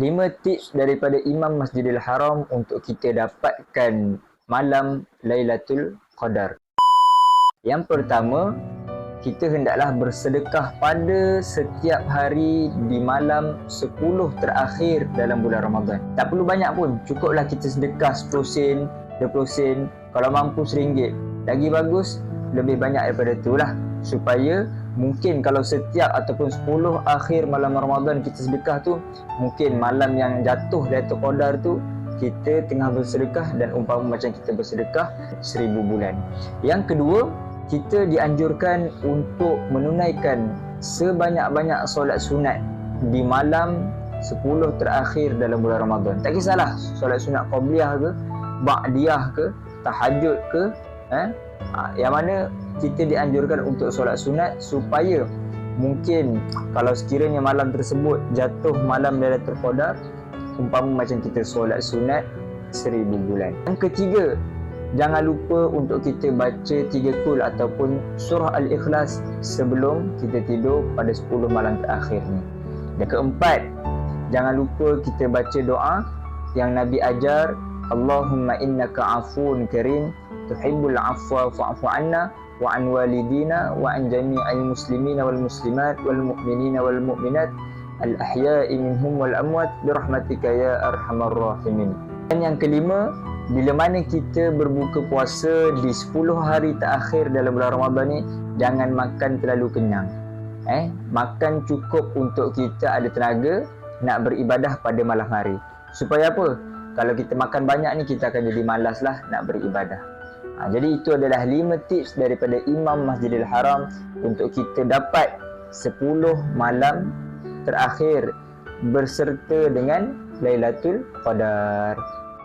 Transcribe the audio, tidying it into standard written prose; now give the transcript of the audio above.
5 tips daripada Imam Masjidil Haram untuk kita dapatkan malam Lailatul Qadar. Yang pertama, kita hendaklah bersedekah pada setiap hari di malam 10 terakhir dalam bulan Ramadan. Tak perlu banyak pun, cukuplah kita sedekah 10 sen, 20 sen, kalau mampu RM1. Lagi bagus, lebih banyak daripada itulah, supaya mungkin kalau setiap ataupun 10 akhir malam Ramadan kita sedekah tu, mungkin malam yang jatuh Lailatul Qadar tu kita tengah bersedekah dan umpama macam kita bersedekah 1000 bulan. Yang kedua, kita dianjurkan untuk menunaikan sebanyak-banyak solat sunat di malam 10 terakhir dalam bulan Ramadan. Tak kisahlah solat sunat qabliyah ke, ba'diyah ke, tahajud ke, yang mana kita dianjurkan untuk solat sunat supaya mungkin kalau sekiranya malam tersebut jatuh malam Lailatul Qadar, umpama macam kita solat sunat 1000 bulan. Yang ketiga, jangan lupa untuk kita baca 3 kul ataupun surah Al-Ikhlas sebelum kita tidur pada 10 malam terakhir ni. Dan keempat, jangan lupa kita baca doa yang Nabi ajar, Allahumma innaka afuun karim tuhibbul afwa fa'fu anna wa an walidina wa an jami'il muslimina wal muslimat wal mu'minina wal mu'minat al ahya'i minhum wal amwat birahmatika ya arhamar rahimin. Dan yang kelima, bila mana kita berbuka puasa di 10 hari terakhir dalam bulan Ramadan ni, jangan makan terlalu kenyang. Makan cukup untuk kita ada tenaga nak beribadah pada malam hari. Supaya apa? Kalau kita makan banyak ni, kita akan jadi malaslah nak beribadah. Jadi itu adalah 5 tips daripada Imam Masjidil Haram untuk kita dapat 10 malam terakhir berserta dengan Lailatul Qadar.